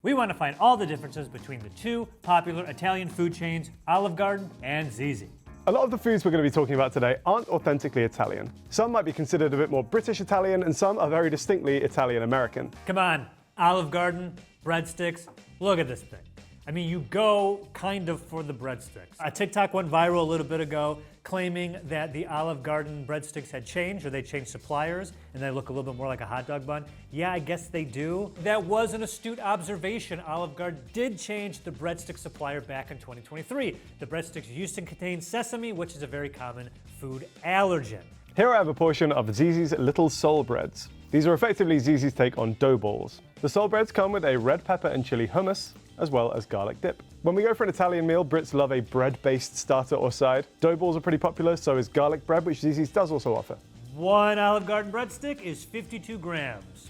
We want to find all the differences between the two popular Italian food chains, Olive Garden and Zizzi. A lot of the foods we're going to be talking about today aren't authentically Italian. Some might be considered a bit more British Italian, and some are very distinctly Italian American. Come on, Olive Garden, breadsticks, look at this thing. I mean, you go kind of for the breadsticks. A TikTok went viral a little bit ago claiming that the Olive Garden breadsticks had changed, or they changed suppliers, and they look a little bit more like a hot dog bun. Yeah, I guess they do. That was an astute observation. Olive Garden did change the breadstick supplier back in 2023. The breadsticks used to contain sesame, which is a very common food allergen. Here I have a portion of Zizzi's Little Soul Breads. These are effectively Zizzi's take on dough balls. The soul breads come with a red pepper and chili hummus, as well as garlic dip. When we go for an Italian meal, Brits love a bread-based starter or side. Dough balls are pretty popular, so is garlic bread, which Zizzi's does also offer. One Olive Garden breadstick is 52 grams.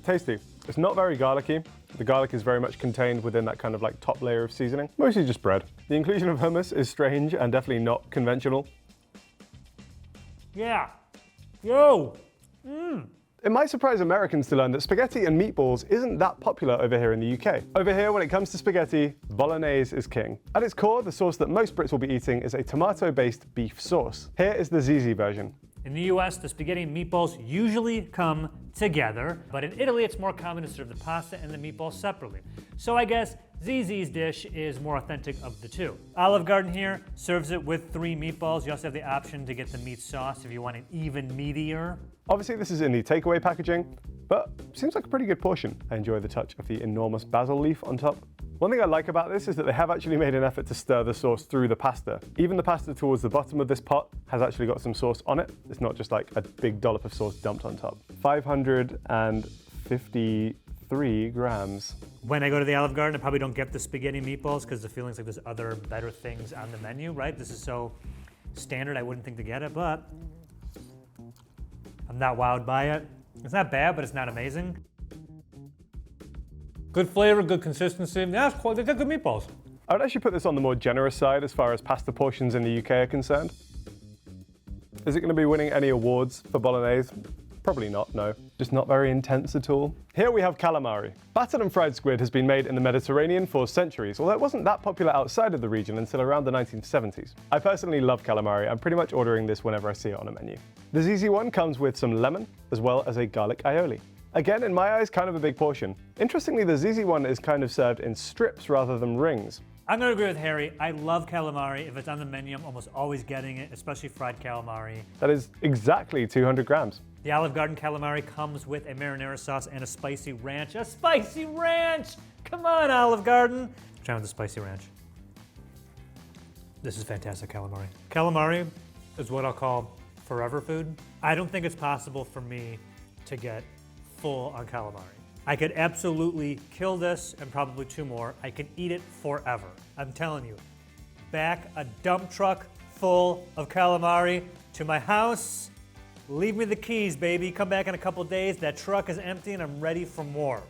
Tasty. It's not very garlicky. The garlic is very much contained within that kind of like top layer of seasoning. Mostly just bread. The inclusion of hummus is strange and definitely not conventional. Yeah. Yo! It might surprise Americans to learn that spaghetti and meatballs isn't that popular over here in the UK. Over here, when it comes to spaghetti, bolognese is king. At its core, the sauce that most Brits will be eating is a tomato-based beef sauce. Here is the Zizzi version. In the US, the spaghetti and meatballs usually come together, but in Italy, it's more common to serve the pasta and the meatballs separately. So I guess Zizzi's dish is more authentic of the two. Olive Garden here serves it with 3 meatballs. You also have the option to get the meat sauce if you want it even meatier. Obviously, this is in the takeaway packaging, but seems like a pretty good portion. I enjoy the touch of the enormous basil leaf on top. One thing I like about this is that they have actually made an effort to stir the sauce through the pasta. Even the pasta towards the bottom of this pot has actually got some sauce on it. It's not just like a big dollop of sauce dumped on top. 553 grams. When I go to the Olive Garden, I probably don't get the spaghetti meatballs because the feeling's like there's other better things on the menu, right? This is so standard, I wouldn't think to get it, but I'm not wowed by it. It's not bad, but it's not amazing. Good flavor, good consistency. Yeah, it's cool. They got good meatballs. I would actually put this on the more generous side as far as pasta portions in the UK are concerned. Is it going to be winning any awards for bolognese? Probably not, no. Just not very intense at all. Here we have calamari. Battered and fried squid has been made in the Mediterranean for centuries, although it wasn't that popular outside of the region until around the 1970s. I personally love calamari. I'm pretty much ordering this whenever I see it on a menu. The Zizzi one comes with some lemon, as well as a garlic aioli. Again, in my eyes, kind of a big portion. Interestingly, the Zizzi one is kind of served in strips rather than rings. I'm gonna agree with Harry. I love calamari. If it's on the menu, I'm almost always getting it, especially fried calamari. That is exactly 200 grams. The Olive Garden calamari comes with a marinara sauce and a spicy ranch. A spicy ranch! Come on, Olive Garden. Try with the spicy ranch. This is fantastic calamari. Calamari is what I'll call forever food. I don't think it's possible for me to get full on calamari. I could absolutely kill this and probably 2 more. I can eat it forever. I'm telling you. Back a dump truck full of calamari to my house. Leave me the keys, baby. Come back in a couple days. That truck is empty and I'm ready for more.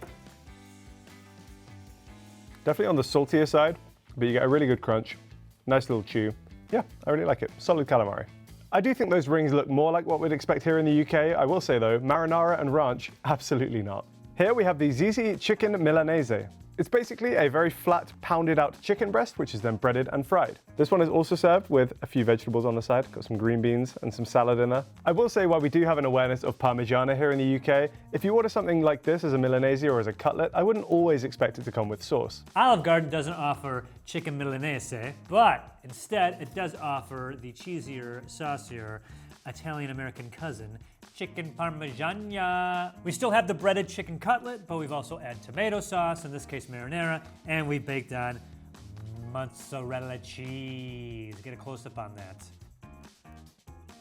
Definitely on the saltier side, but you get a really good crunch. Nice little chew. Yeah, I really like it. Solid calamari. I do think those rings look more like what we'd expect here in the UK. I will say though, marinara and ranch, absolutely not. Here we have the Zizzi Chicken Milanese. It's basically a very flat, pounded out chicken breast, which is then breaded and fried. This one is also served with a few vegetables on the side. Got some green beans and some salad in there. I will say, while we do have an awareness of Parmigiana here in the UK, if you order something like this as a Milanese or as a cutlet, I wouldn't always expect it to come with sauce. Olive Garden doesn't offer chicken Milanese, but instead it does offer the cheesier, saucier Italian-American cousin, chicken parmigiana. We still have the breaded chicken cutlet, but we've also added tomato sauce, in this case marinara, and we baked on mozzarella cheese. Get a close-up on that.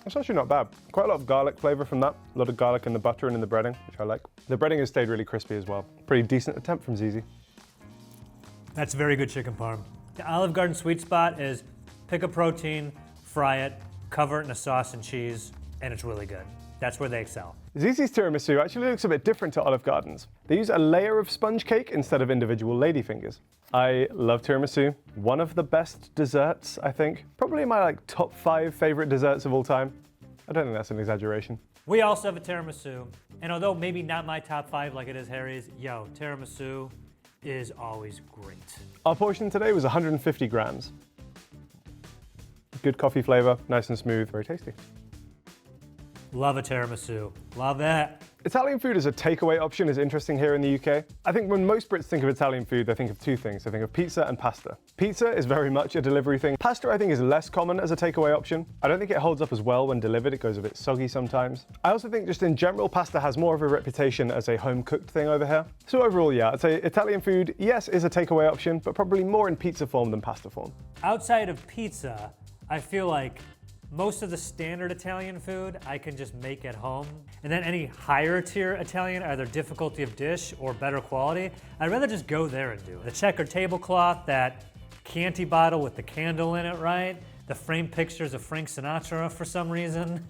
It's actually not bad. Quite a lot of garlic flavor from that. A lot of garlic in the butter and in the breading, which I like. The breading has stayed really crispy as well. Pretty decent attempt from Zizzi. That's very good chicken parm. The Olive Garden sweet spot is pick a protein, fry it, cover it in a sauce and cheese, and it's really good. That's where they excel. Zizzi's tiramisu actually looks a bit different to Olive Garden's. They use a layer of sponge cake instead of individual ladyfingers. I love tiramisu. One of the best desserts, I think. Probably my top 5 favorite desserts of all time. I don't think that's an exaggeration. We also have a tiramisu. And although maybe not my top 5 like it is Harry's, yo, tiramisu is always great. Our portion today was 150 grams. Good coffee flavor, nice and smooth, very tasty. Love a tiramisu, love it. Italian food as a takeaway option is interesting here in the UK. I think when most Brits think of Italian food, they think of two things. They think of pizza and pasta. Pizza is very much a delivery thing. Pasta, I think, is less common as a takeaway option. I don't think it holds up as well when delivered. It goes a bit soggy sometimes. I also think just in general, pasta has more of a reputation as a home-cooked thing over here. So overall, yeah, I'd say Italian food, yes, is a takeaway option, but probably more in pizza form than pasta form. Outside of pizza, I feel like most of the standard Italian food I can just make at home. And then any higher tier Italian, either difficulty of dish or better quality, I'd rather just go there and do it. The checkered tablecloth, that Chianti bottle with the candle in it, right? The framed pictures of Frank Sinatra for some reason,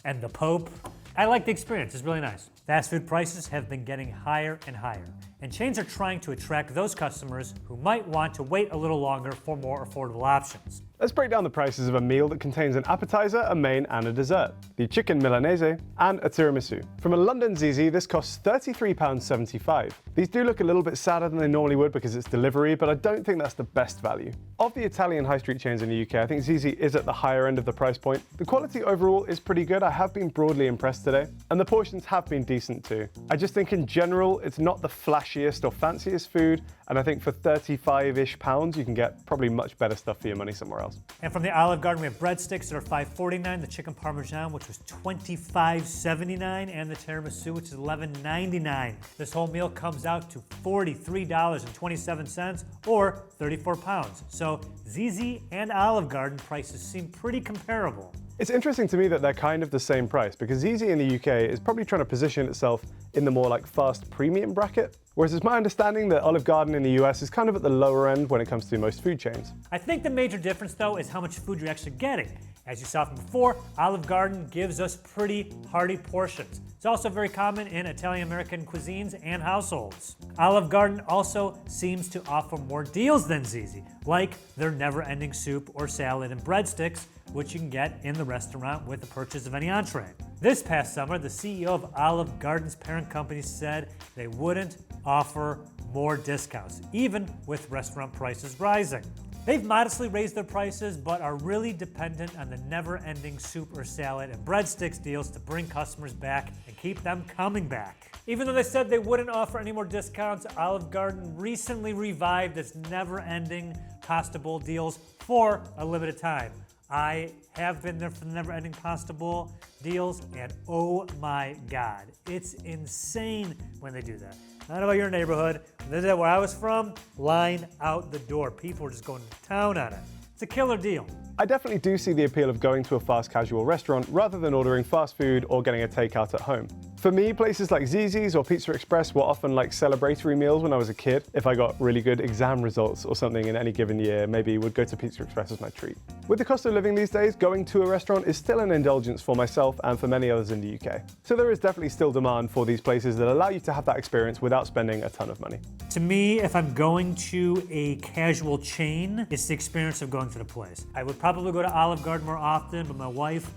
and the Pope. I like the experience, it's really nice. Fast food prices have been getting higher and higher, and chains are trying to attract those customers who might want to wait a little longer for more affordable options. Let's break down the prices of a meal that contains an appetizer, a main, and a dessert. The chicken Milanese and a tiramisu. From a London Zizzi, this costs £33.75. These do look a little bit sadder than they normally would because it's delivery, but I don't think that's the best value. Of the Italian high street chains in the UK, I think Zizzi is at the higher end of the price point. The quality overall is pretty good. I have been broadly impressed today, and the portions have been decent too. I just think in general, it's not the flashiest or fanciest food, and I think for 35-ish pounds, you can get probably much better stuff for your money somewhere else. And from the Olive Garden, we have breadsticks that are $5.49, the chicken parmesan, which was $25.79, and the tiramisu, which is $11.99. This whole meal comes out to $43.27, or 34 pounds. So Zizzi and Olive Garden prices seem pretty comparable. It's interesting to me that they're kind of the same price because Zizzi in the UK is probably trying to position itself in the more like fast premium bracket, whereas it's my understanding that Olive Garden in the US is kind of at the lower end when it comes to most food chains. I think the major difference though is how much food you're actually getting. As you saw from before, Olive Garden gives us pretty hearty portions. It's also very common in Italian-American cuisines and households. Olive Garden also seems to offer more deals than Zizzi, like their never-ending soup or salad and breadsticks, which you can get in the restaurant with the purchase of any entree. This past summer, the CEO of Olive Garden's parent company said they wouldn't offer more discounts, even with restaurant prices rising. They've modestly raised their prices, but are really dependent on the never-ending soup or salad and breadsticks deals to bring customers back and keep them coming back. Even though they said they wouldn't offer any more discounts, Olive Garden recently revived its never-ending pasta bowl deals for a limited time. I have been there for the never-ending pasta bowl deals, and oh my God, it's insane when they do that. I don't know about your neighborhood, they did that where I was from, line out the door. People were just going to town on it. It's a killer deal. I definitely do see the appeal of going to a fast casual restaurant rather than ordering fast food or getting a takeout at home. For me, places like Zizzi's or Pizza Express were often like celebratory meals when I was a kid. If I got really good exam results or something in any given year, maybe would go to Pizza Express as my treat. With the cost of living these days, going to a restaurant is still an indulgence for myself and for many others in the UK. So there is definitely still demand for these places that allow you to have that experience without spending a ton of money. To me, if I'm going to a casual chain, it's the experience of going to the place. I would probably go to Olive Garden more often, but my wife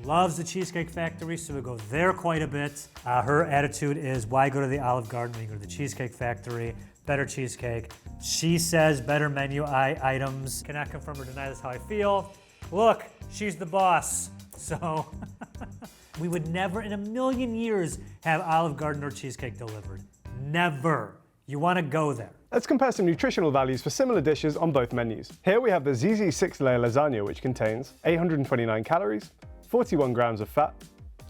loves the Cheesecake Factory, so we go there quite a bit. Her attitude is, why go to the Olive Garden when you go to the Cheesecake Factory? Better cheesecake. She says better menu items. Cannot confirm or deny this how I feel. Look, she's the boss. So we would never in a million years have Olive Garden or cheesecake delivered. Never. You want to go there. Let's compare some nutritional values for similar dishes on both menus. Here we have the Zizzi 6-layer lasagna, which contains 829 calories, 41 grams of fat,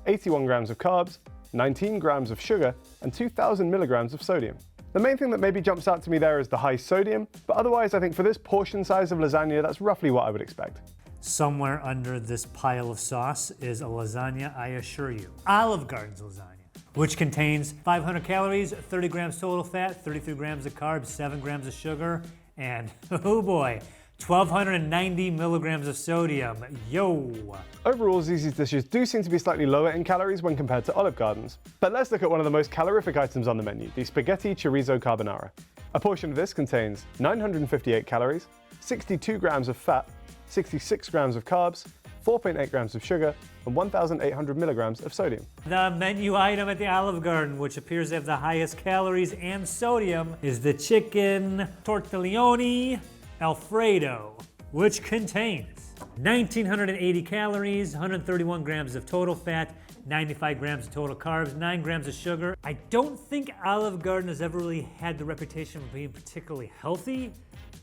81 grams of carbs, 19 grams of sugar, and 2,000 milligrams of sodium. The main thing that maybe jumps out to me there is the high sodium, but otherwise I think for this portion size of lasagna, that's roughly what I would expect. Somewhere under this pile of sauce is a lasagna, I assure you. Olive Garden's lasagna, which contains 500 calories, 30 grams total fat, 33 grams of carbs, 7 grams of sugar, and oh boy, 1,290 milligrams of sodium. Yo! Overall, Zizzi's dishes do seem to be slightly lower in calories when compared to Olive Garden's. But let's look at one of the most calorific items on the menu, the spaghetti chorizo carbonara. A portion of this contains 958 calories, 62 grams of fat, 66 grams of carbs, 4.8 grams of sugar, and 1,800 milligrams of sodium. The menu item at the Olive Garden, which appears to have the highest calories and sodium, is the chicken tortellini Alfredo, which contains 1,980 calories, 131 grams of total fat, 95 grams of total carbs, 9 grams of sugar. I don't think Olive Garden has ever really had the reputation of being particularly healthy,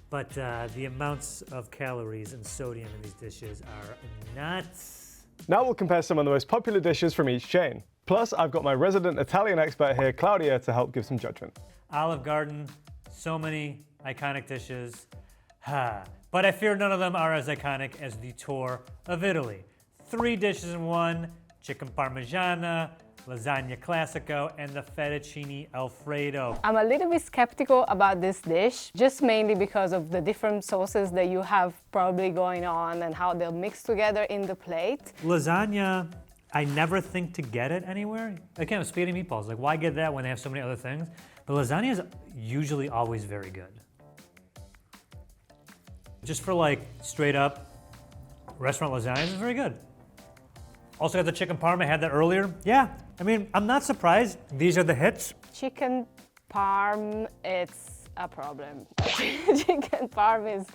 but the amounts of calories and sodium in these dishes are nuts. Now we'll compare some of the most popular dishes from each chain. Plus, I've got my resident Italian expert here, Claudia, to help give some judgment. Olive Garden, so many iconic dishes. But I fear none of them are as iconic as the tour of Italy. 3 dishes in one: chicken parmigiana, lasagna classico, and the fettuccine alfredo. I'm a little bit skeptical about this dish, just mainly because of the different sauces that you have probably going on and how they'll mix together in the plate. Lasagna, I never think to get it anywhere. Again, spaghetti meatballs, like why get that when they have so many other things? But lasagna is usually always very good. Just for like straight up restaurant lasagna, is very good. Also got the chicken parm, I had that earlier. Yeah, I mean, I'm not surprised. These are the hits. Chicken parm, it's a problem. Chicken parm is,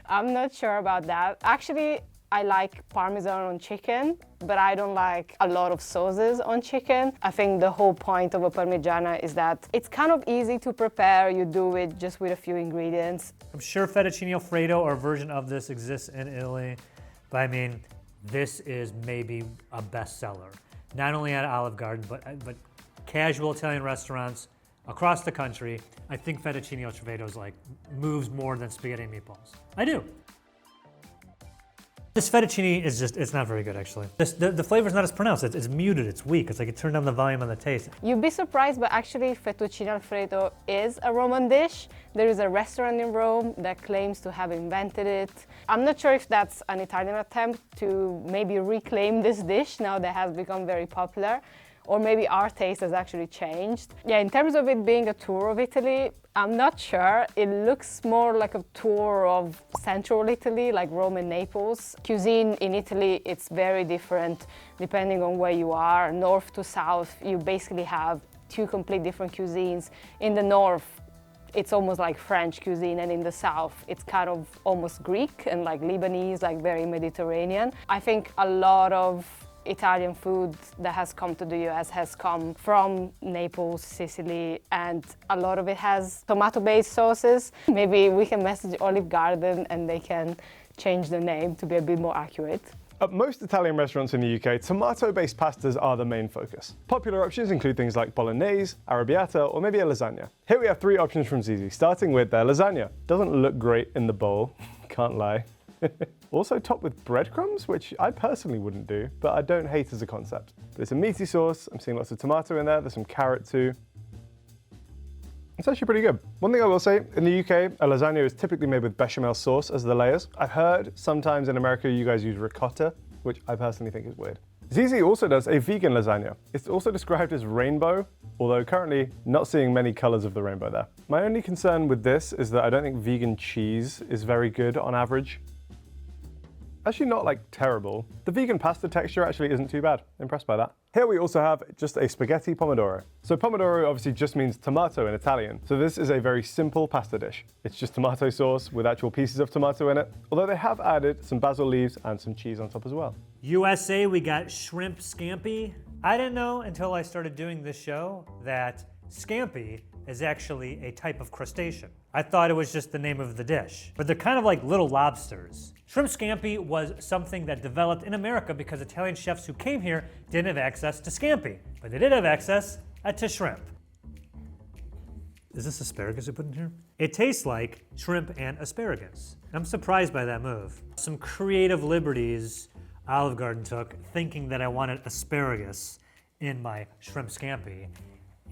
I'm not sure about that. Actually, I like parmesan on chicken, but I don't like a lot of sauces on chicken. I think the whole point of a parmigiana is that it's kind of easy to prepare. You do it just with a few ingredients. I'm sure fettuccine alfredo or a version of this exists in Italy, but I mean, this is maybe a bestseller. Not only at Olive Garden, but casual Italian restaurants across the country. I think fettuccine alfredo is like moves more than spaghetti and meatballs. I do. This fettuccine is just, it's not very good actually. The flavor's not as pronounced, it's muted, it's weak. It's like it turned down the volume on the taste. You'd be surprised, but actually fettuccine alfredo is a Roman dish. There is a restaurant in Rome that claims to have invented it. I'm not sure if that's an Italian attempt to maybe reclaim this dish now that has become very popular, or maybe our taste has actually changed. Yeah, in terms of it being a tour of Italy, I'm not sure. It looks more like a tour of central Italy, like Rome and Naples. Cuisine in Italy, it's very different depending on where you are. North to south, you basically have 2 complete different cuisines. In the north, it's almost like French cuisine, and in the south, it's kind of almost Greek and like Lebanese, like very Mediterranean. I think a lot of Italian food that has come to the US has come from Naples, Sicily, and a lot of it has tomato-based sauces. Maybe we can message Olive Garden and they can change the name to be a bit more accurate. At most Italian restaurants in the UK, tomato-based pastas are the main focus. Popular options include things like bolognese, arrabbiata, or maybe a lasagna. Here we have 3 options from Zizzi, starting with their lasagna. Doesn't look great in the bowl, can't lie. Also topped with breadcrumbs, which I personally wouldn't do, but I don't hate as a concept. But it's a meaty sauce, I'm seeing lots of tomato in there's some carrot too. It's actually pretty good. One thing I will say, in the UK, a lasagna is typically made with bechamel sauce as the layers. I've heard sometimes in America you guys use ricotta, which I personally think is weird. Zizzi also does a vegan lasagna. It's also described as rainbow, although currently not seeing many colors of the rainbow there. My only concern with this is that I don't think vegan cheese is very good on average. Actually not like terrible. The vegan pasta texture actually isn't too bad. Impressed by that. Here we also have just a spaghetti pomodoro. So pomodoro obviously just means tomato in Italian. So this is a very simple pasta dish. It's just tomato sauce with actual pieces of tomato in it, although they have added some basil leaves and some cheese on top as well. USA, we got shrimp scampi. I didn't know until I started doing this show that scampi is actually a type of crustacean. I thought it was just the name of the dish, but they're kind of like little lobsters. Shrimp scampi was something that developed in America because Italian chefs who came here didn't have access to scampi, but they did have access to shrimp. Is this asparagus we put in here? It tastes like shrimp and asparagus. I'm surprised by that move. Some creative liberties Olive Garden took, thinking that I wanted asparagus in my shrimp scampi,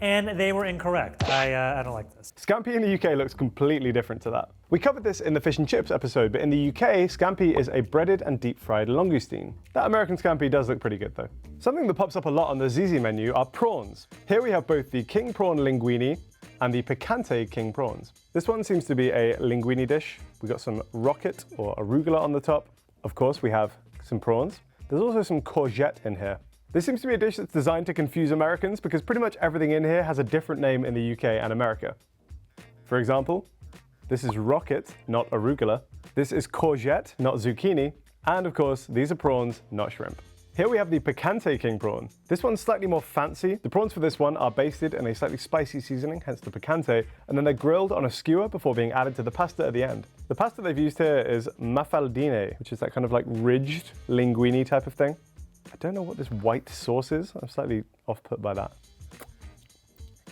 and they were incorrect. I don't like this. Scampi in the UK looks completely different to that. We covered this in the fish and chips episode, but in the UK, scampi is a breaded and deep-fried langoustine. That American scampi does look pretty good though. Something that pops up a lot on the Zizzi menu are prawns. Here we have both the king prawn linguine and the picante king prawns. This one seems to be a linguine dish. We got some rocket or arugula on the top. Of course, we have some prawns. There's also some courgette in here. This seems to be a dish that's designed to confuse Americans because pretty much everything in here has a different name in the UK and America. For example, this is rocket, not arugula. This is courgette, not zucchini. And of course, these are prawns, not shrimp. Here we have the picante king prawn. This one's slightly more fancy. The prawns for this one are basted in a slightly spicy seasoning, hence the picante, and then they're grilled on a skewer before being added to the pasta at the end. The pasta they've used here is mafaldine, which is that kind of like ridged linguine type of thing. I don't know what this white sauce is. I'm slightly off-put by that.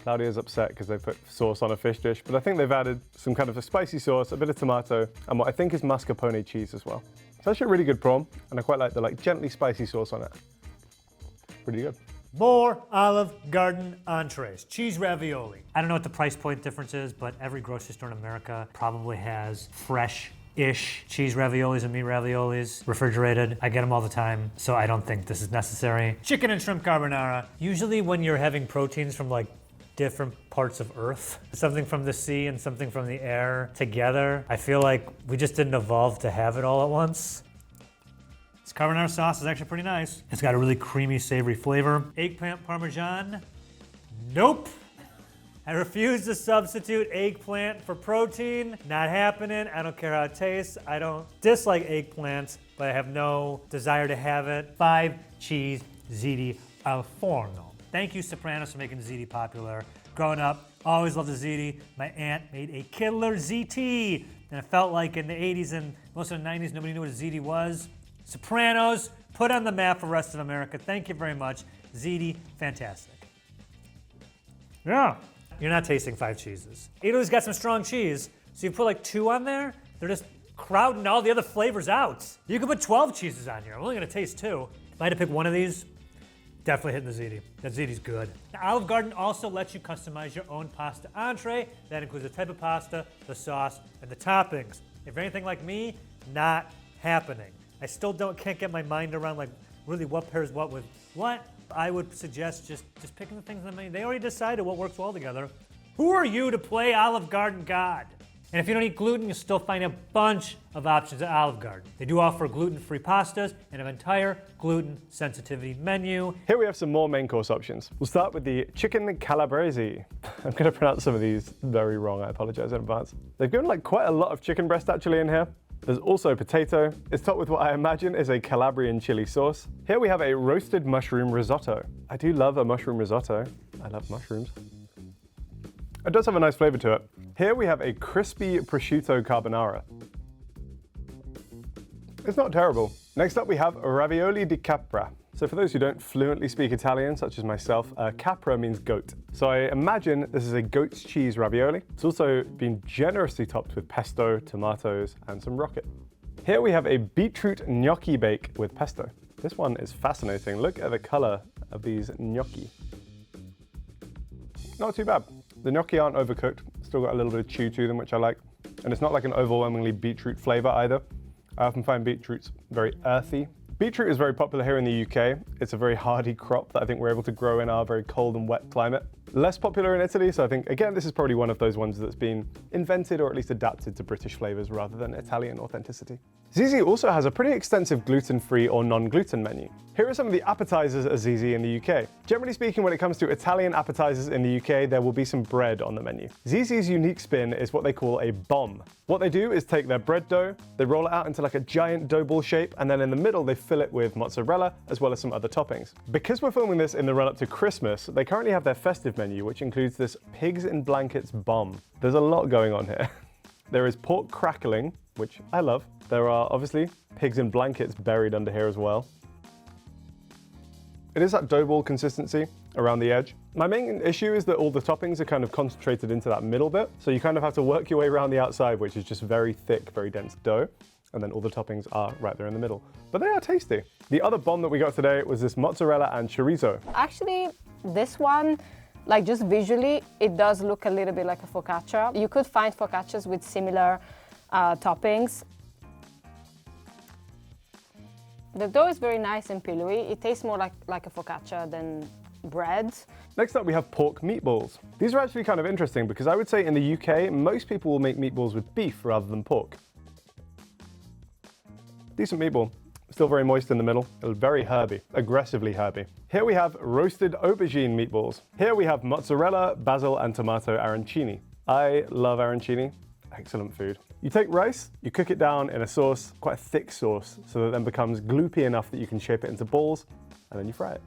Claudia's upset because they put sauce on a fish dish, but I think they've added some kind of a spicy sauce, a bit of tomato, and what I think is mascarpone cheese as well. It's actually a really good prawn, and I quite like the gently spicy sauce on it. Pretty good. More Olive Garden entrees, cheese ravioli. I don't know what the price point difference is, but every grocery store in America probably has fresh-ish cheese raviolis and meat raviolis, refrigerated. I get them all the time, so I don't think this is necessary. Chicken and shrimp carbonara. Usually when you're having proteins from different parts of Earth, something from the sea and something from the air together, I feel like we just didn't evolve to have it all at once. This carbonara sauce is actually pretty nice. It's got a really creamy, savory flavor. Eggplant parmesan? Nope. I refuse to substitute eggplant for protein. Not happening. I don't care how it tastes. I don't dislike eggplants, but I have no desire to have it. 5 cheese ziti al forno. Thank you, Sopranos, for making ziti popular. Growing up, always loved the ziti. My aunt made a killer ziti. And it felt like in the 80s and most of the 90s, nobody knew what a ziti was. Sopranos, put on the map for the rest of America. Thank you very much. Ziti, fantastic. Yeah. You're not tasting 5 cheeses. Italy's got some strong cheese, so you put 2 on there, they're just crowding all the other flavors out. You could put 12 cheeses on here. I'm only gonna taste 2. If I had to pick one of these, definitely hitting the ziti. That ziti's good. Now, Olive Garden also lets you customize your own pasta entree. That includes the type of pasta, the sauce, and the toppings. If you're anything like me, not happening. I still can't get my mind around really what pairs what with what. I would suggest just picking the things on the menu. They already decided what works well together. Who are you to play Olive Garden God? And if you don't eat gluten, you'll still find a bunch of options at Olive Garden. They do offer gluten-free pastas and an entire gluten sensitivity menu. Here we have some more main course options. We'll start with the chicken calabrese. I'm going to pronounce some of these very wrong. I apologize in advance. They've given quite a lot of chicken breast actually in here. There's also potato. It's topped with what I imagine is a Calabrian chili sauce. Here we have a roasted mushroom risotto. I do love a mushroom risotto. I love mushrooms. It does have a nice flavor to it. Here we have a crispy prosciutto carbonara. It's not terrible. Next up we have ravioli di capra. So for those who don't fluently speak Italian, such as myself, capra means goat. So I imagine this is a goat's cheese ravioli. It's also been generously topped with pesto, tomatoes, and some rocket. Here we have a beetroot gnocchi bake with pesto. This one is fascinating. Look at the color of these gnocchi. Not too bad. The gnocchi aren't overcooked. Still got a little bit of chew to them, which I like. And it's not like an overwhelmingly beetroot flavor either. I often find beetroots very earthy. Beetroot is very popular here in the UK. It's a very hardy crop that I think we're able to grow in our very cold and wet climate. Less popular in Italy, so I think, again, this is probably one of those ones that's been invented or at least adapted to British flavors rather than Italian authenticity. Zizzi also has a pretty extensive gluten-free or non-gluten menu. Here are some of the appetizers at Zizzi in the UK. Generally speaking, when it comes to Italian appetizers in the UK, there will be some bread on the menu. Zizzi's unique spin is what they call a bomb. What they do is take their bread dough, they roll it out into a giant dough ball shape, and then in the middle they fill it with mozzarella as well as some other toppings. Because we're filming this in the run-up to Christmas, they currently have their festive menu, which includes this pigs in blankets bomb. There's a lot going on here. There is pork crackling, which I love. There are obviously pigs in blankets buried under here as well. It is that dough ball consistency around the edge. My main issue is that all the toppings are kind of concentrated into that middle bit. So you kind of have to work your way around the outside, which is just very thick, very dense dough. And then all the toppings are right there in the middle. But they are tasty. The other bomb that we got today was this mozzarella and chorizo. Actually, this one, just visually, it does look a little bit like a focaccia. You could find focaccias with similar toppings. The dough is very nice and pillowy. It tastes more like a focaccia than bread. Next up we have pork meatballs. These are actually kind of interesting because I would say in the UK, most people will make meatballs with beef rather than pork. Decent meatball. Still very moist in the middle, very herby, aggressively herby. Here we have roasted aubergine meatballs. Here we have mozzarella, basil, and tomato arancini. I love arancini, excellent food. You take rice, you cook it down in a sauce, quite a thick sauce, so that it then becomes gloopy enough that you can shape it into balls, and then you fry it.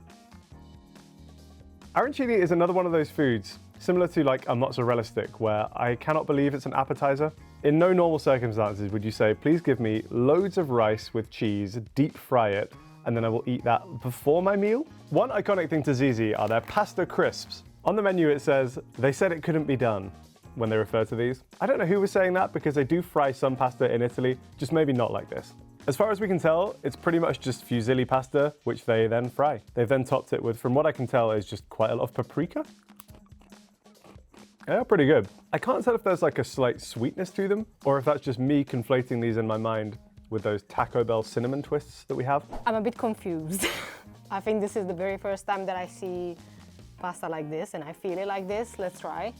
Arancini is another one of those foods, similar to like a mozzarella stick, where I cannot believe it's an appetizer. In no normal circumstances would you say, please give me loads of rice with cheese, deep fry it, and then I will eat that before my meal? One iconic thing to Zizzi are their pasta crisps. On the menu it says, they said it couldn't be done when they refer to these. I don't know who was saying that because they do fry some pasta in Italy, just maybe not like this. As far as we can tell, it's pretty much just fusilli pasta, which they then fry. They've then topped it with, from what I can tell, is just quite a lot of paprika. Yeah, pretty good. I can't tell if there's like a slight sweetness to them, or if that's just me conflating these in my mind with those Taco Bell cinnamon twists that we have. I'm a bit confused. I think this is the very first time that I see pasta like this and I feel it like this. Let's try.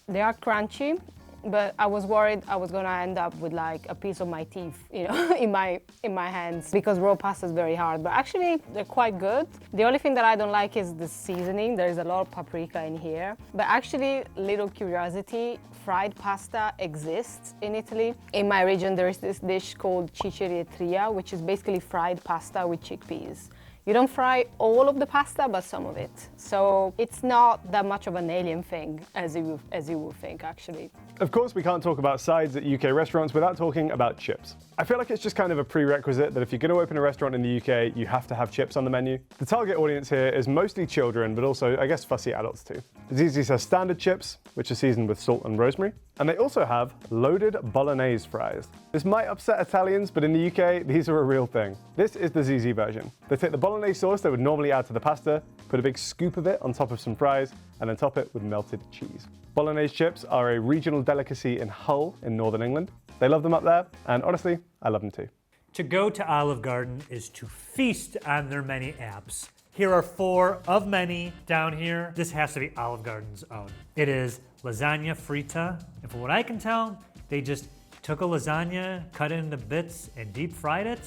They are crunchy, but I was worried I was gonna end up with like a piece of my teeth, you know, in my hands, because raw pasta is very hard. But actually, they're quite good. The only thing that I don't like is the seasoning. There is a lot of paprika in here. But actually, little curiosity, fried pasta exists in Italy. In my region, there is this dish called cicerietria, which is basically fried pasta with chickpeas. You don't fry all of the pasta, but some of it. So it's not that much of an alien thing as you would think, actually. Of course, we can't talk about sides at UK restaurants without talking about chips. I feel like it's just kind of a prerequisite that if you're going to open a restaurant in the UK, you have to have chips on the menu. The target audience here is mostly children, but also, I guess, fussy adults too. Zizzi has standard chips, which are seasoned with salt and rosemary. And they also have loaded bolognese fries. This might upset Italians, but in the UK, these are a real thing. This is the Zizzi version. They take the bolognese sauce they would normally add to the pasta, put a big scoop of it on top of some fries, and then top it with melted cheese. Bolognese chips are a regional delicacy in Hull in Northern England. They love them up there, and honestly, I love them too. To go to Olive Garden is to feast on their many apps. Here are 4 of many down here. This has to be Olive Garden's own. It is lasagna frita, and from what I can tell, they just took a lasagna, cut it into bits, and deep fried it.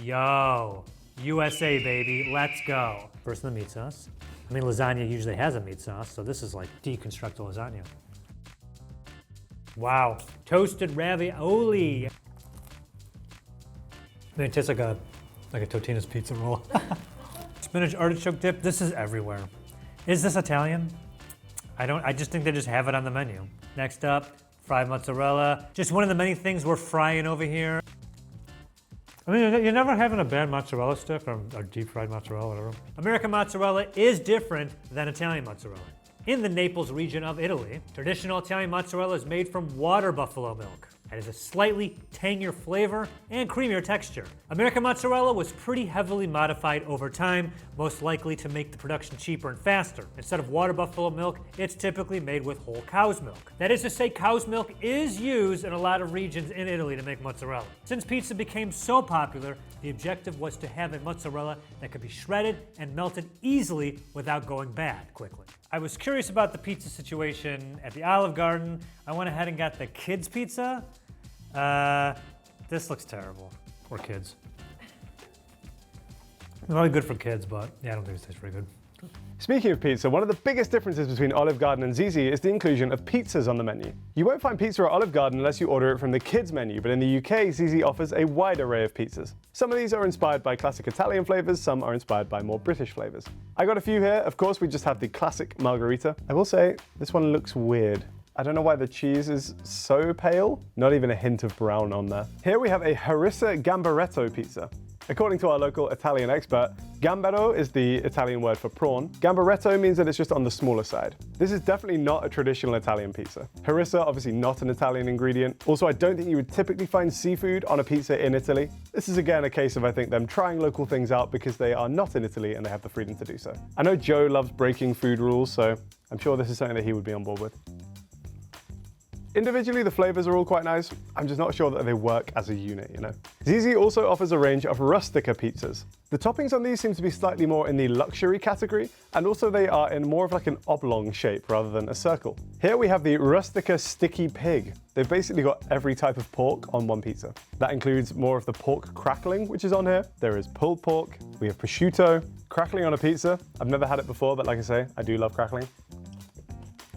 Yo, USA baby, let's go. First the meat sauce. I mean, lasagna usually has a meat sauce, so this is like deconstructed lasagna. Wow, toasted ravioli. Man, it tastes like a Totino's pizza roll. Spinach artichoke dip, this is everywhere. Is this Italian? I just think they just have it on the menu. Next up, fried mozzarella. Just one of the many things we're frying over here. I mean, you're never having a bad mozzarella stick or deep fried mozzarella, whatever. American mozzarella is different than Italian mozzarella. In the Naples region of Italy, traditional Italian mozzarella is made from water buffalo milk. It has a slightly tangier flavor and creamier texture. American mozzarella was pretty heavily modified over time, most likely to make the production cheaper and faster. Instead of water buffalo milk, it's typically made with whole cow's milk. That is to say, cow's milk is used in a lot of regions in Italy to make mozzarella. Since pizza became so popular, the objective was to have a mozzarella that could be shredded and melted easily without going bad quickly. I was curious about the pizza situation at the Olive Garden. I went ahead and got the kids' pizza. This looks terrible. Poor kids. Really good for kids, but yeah, I don't think it tastes very good. Speaking of pizza, one of the biggest differences between Olive Garden and Zizzi is the inclusion of pizzas on the menu. You won't find pizza at Olive Garden unless you order it from the kids menu, but in the UK, Zizzi offers a wide array of pizzas. Some of these are inspired by classic Italian flavors, some are inspired by more British flavors. I got a few here. Of course, we just have the classic margherita. I will say, this one looks weird. I don't know why the cheese is so pale. Not even a hint of brown on there. Here we have a harissa gambaretto pizza. According to our local Italian expert, gambero is the Italian word for prawn. Gambaretto means that it's just on the smaller side. This is definitely not a traditional Italian pizza. Harissa, obviously not an Italian ingredient. Also, I don't think you would typically find seafood on a pizza in Italy. This is again a case of, I think, them trying local things out because they are not in Italy and they have the freedom to do so. I know Joe loves breaking food rules, so I'm sure this is something that he would be on board with. Individually, the flavors are all quite nice. I'm just not sure that they work as a unit, you know. Zizzi also offers a range of rustica pizzas. The toppings on these seem to be slightly more in the luxury category, and also they are in more of like an oblong shape rather than a circle. Here we have the rustica sticky pig. They've basically got every type of pork on one pizza. That includes more of the pork crackling, which is on here. There is pulled pork, we have prosciutto, crackling on a pizza. I've never had it before, but like I say, I do love crackling.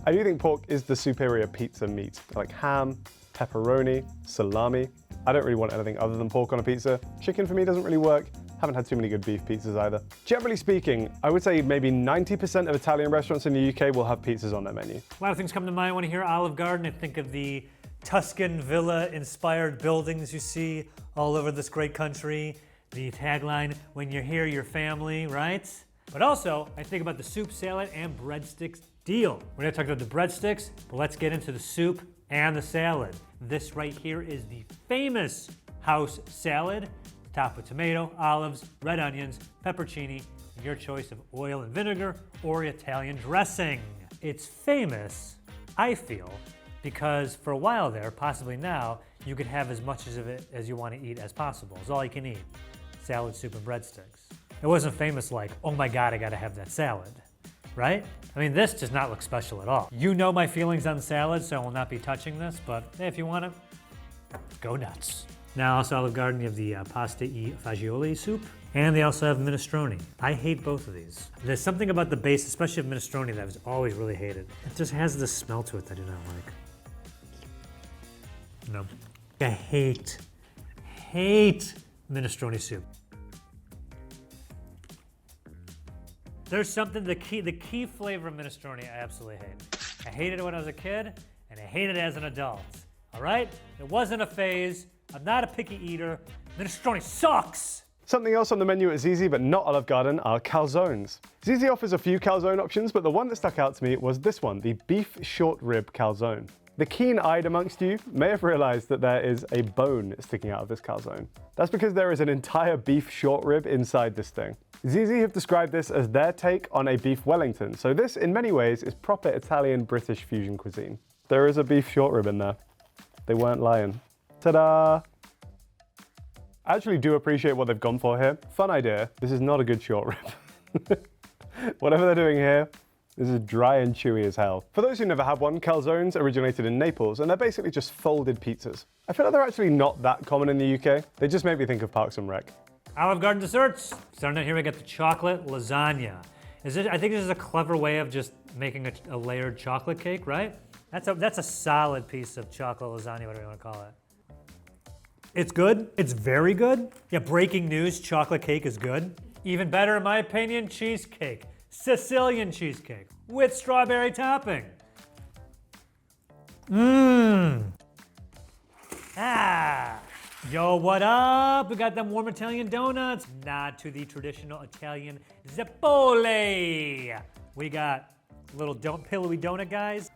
I do think pork is the superior pizza meat, like ham, pepperoni, salami. I don't really want anything other than pork on a pizza. Chicken for me doesn't really work. Haven't had too many good beef pizzas either. Generally speaking, I would say maybe 90% of Italian restaurants in the UK will have pizzas on their menu. A lot of things come to mind when you hear Olive Garden. I think of the Tuscan villa-inspired buildings you see all over this great country. The tagline, when you're here, your family, right? But also, I think about the soup, salad, and breadsticks deal. We're gonna talk about the breadsticks, but let's get into the soup and the salad. This right here is the famous house salad, topped with tomato, olives, red onions, peppercini, and your choice of oil and vinegar or Italian dressing. It's famous, I feel, because for a while there, possibly now, you could have as much of it as you want to eat as possible. It's all you can eat. Salad, soup, and breadsticks. It wasn't famous like, oh my God, I gotta have that salad, right? I mean, this does not look special at all. You know my feelings on salad, so I will not be touching this, but hey, if you want it, go nuts. Now, also Olive Garden, you have the pasta e fagioli soup, and they also have minestrone. I hate both of these. There's something about the base, especially of minestrone, that I've always really hated. It just has this smell to it that I do not like. No. I hate minestrone soup. There's something, the key flavor of minestrone I absolutely hate. I hated it when I was a kid, and I hate it as an adult. All right? It wasn't a phase. I'm not a picky eater. Minestrone sucks! Something else on the menu at Zizzi, but not Olive Garden, are calzones. Zizzi offers a few calzone options, but the one that stuck out to me was this one, the beef short rib calzone. The keen-eyed amongst you may have realized that there is a bone sticking out of this calzone. That's because there is an entire beef short rib inside this thing. Zizzi have described this as their take on a beef Wellington, so this in many ways is proper Italian-British fusion cuisine. There is a beef short rib in there. They weren't lying. Ta-da! I actually do appreciate what they've gone for here. Fun idea, this is not a good short rib. Whatever they're doing here, this is dry and chewy as hell. For those who never had one, calzones originated in Naples, and they're basically just folded pizzas. I feel like they're actually not that common in the UK. They just make me think of Parks and Rec. Olive Garden desserts. Starting out here, we got the chocolate lasagna. I think this is a clever way of just making a layered chocolate cake, right? That's a solid piece of chocolate lasagna, whatever you want to call it. It's good. It's very good. Yeah, breaking news, chocolate cake is good. Even better, in my opinion, cheesecake. Sicilian cheesecake with strawberry topping. Mmm. Ah. Yo, what up? We got them warm Italian donuts. Nod to the traditional Italian zeppole. We got little pillowy donut guys.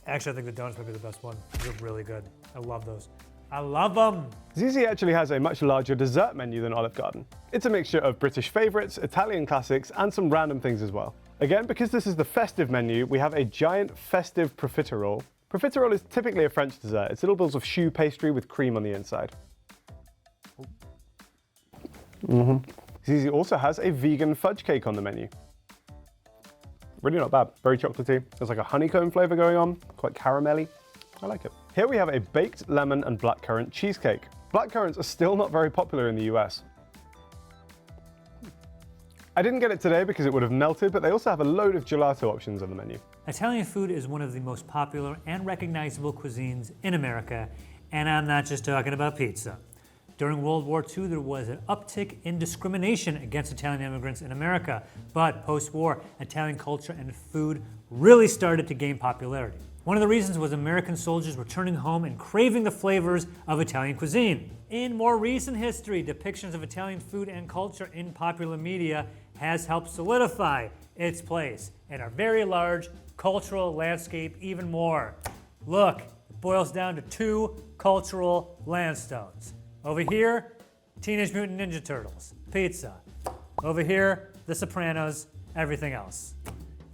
Actually, I think the donuts might be the best one. They're really good. I love those. I love them. Zizzi actually has a much larger dessert menu than Olive Garden. It's a mixture of British favorites, Italian classics, and some random things as well. Again, because this is the festive menu, we have a giant festive profiterole. Profiterole is typically a French dessert. It's little balls of choux pastry with cream on the inside. Zizzi also has a vegan fudge cake on the menu. Really not bad. Very chocolatey. There's like a honeycomb flavor going on, quite caramelly. I like it. Here we have a baked lemon and blackcurrant cheesecake. Blackcurrants are still not very popular in the US. I didn't get it today because it would have melted, but they also have a load of gelato options on the menu. Italian food is one of the most popular and recognizable cuisines in America, and I'm not just talking about pizza. During World War II, there was an uptick in discrimination against Italian immigrants in America, but post-war, Italian culture and food really started to gain popularity. One of the reasons was American soldiers returning home and craving the flavors of Italian cuisine. In more recent history, depictions of Italian food and culture in popular media has helped solidify its place in our very large cultural landscape even more. Look, it boils down to two cultural landstones. Over here, Teenage Mutant Ninja Turtles, pizza. Over here, The Sopranos, everything else.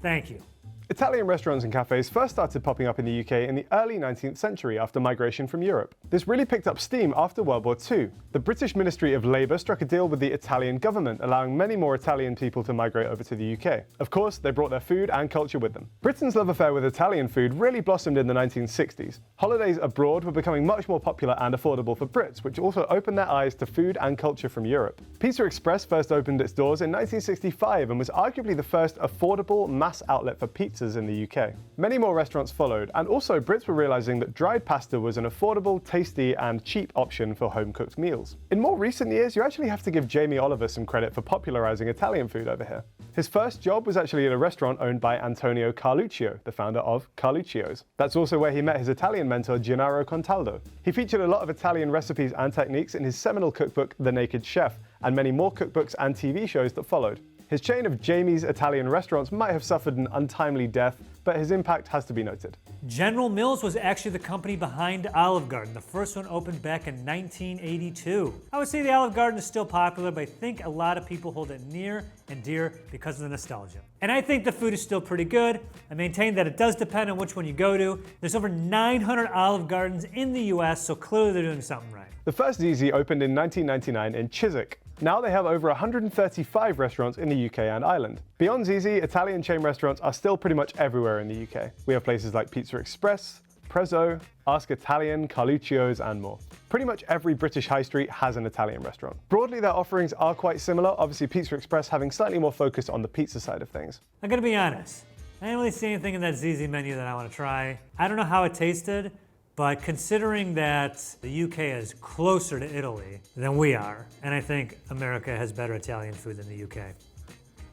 Thank you. Italian restaurants and cafes first started popping up in the UK in the early 19th century after migration from Europe. This really picked up steam after World War II. The British Ministry of Labour struck a deal with the Italian government, allowing many more Italian people to migrate over to the UK. Of course, they brought their food and culture with them. Britain's love affair with Italian food really blossomed in the 1960s. Holidays abroad were becoming much more popular and affordable for Brits, which also opened their eyes to food and culture from Europe. Pizza Express first opened its doors in 1965 and was arguably the first affordable mass outlet for pizzas in the UK. Many more restaurants followed, and also Brits were realizing that dried pasta was an affordable, tasty, and cheap option for home-cooked meals. In more recent years, you actually have to give Jamie Oliver some credit for popularizing Italian food over here. His first job was actually at a restaurant owned by Antonio Carluccio, the founder of Carluccio's. That's also where he met his Italian mentor Gennaro Contaldo. He featured a lot of Italian recipes and techniques in his seminal cookbook The Naked Chef, and many more cookbooks and TV shows that followed. His chain of Jamie's Italian restaurants might have suffered an untimely death, but his impact has to be noted. General Mills was actually the company behind Olive Garden. The first one opened back in 1982. I would say the Olive Garden is still popular, but I think a lot of people hold it near and dear because of the nostalgia. And I think the food is still pretty good. I maintain that it does depend on which one you go to. There's over 900 Olive Gardens in the US, so clearly they're doing something right. The first Zizzi opened in 1999 in Chiswick. Now they have over 135 restaurants in the UK and Ireland. Beyond Zizzi, Italian chain restaurants are still pretty much everywhere in the UK. We have places like Pizza Express, Prezzo, Ask Italian, Carluccio's, and more. Pretty much every British high street has an Italian restaurant. Broadly, their offerings are quite similar, obviously Pizza Express having slightly more focus on the pizza side of things. I'm gonna be honest, I didn't really see anything in that Zizzi menu that I want to try. I don't know how it tasted, but considering that the UK is closer to Italy than we are, and I think America has better Italian food than the UK.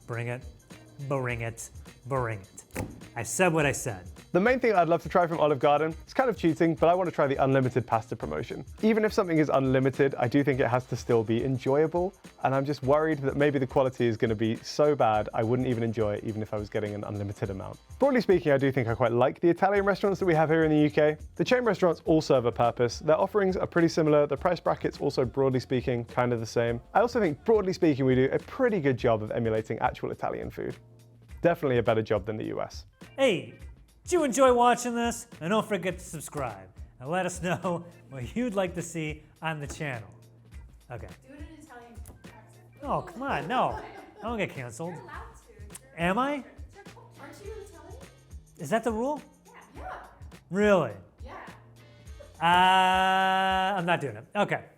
Bring it, bring it, bring it. I said what I said. The main thing I'd love to try from Olive Garden, it's kind of cheating, but I want to try the unlimited pasta promotion. Even if something is unlimited, I do think it has to still be enjoyable, and I'm just worried that maybe the quality is going to be so bad I wouldn't even enjoy it even if I was getting an unlimited amount. Broadly speaking, I do think I quite like the Italian restaurants that we have here in the UK. The chain restaurants all serve a purpose. Their offerings are pretty similar. The price bracket's also, broadly speaking, kind of the same. I also think, broadly speaking, we do a pretty good job of emulating actual Italian food. Definitely a better job than the US. Hey, did you enjoy watching this? And don't forget to subscribe and let us know what you'd like to see on the channel. Okay. Do it in Italian accent. Oh, come on, no. I don't get canceled. You're allowed to. Am I? Aren't you Italian? Is that the rule? Yeah. Really? Yeah. I'm not doing it. Okay.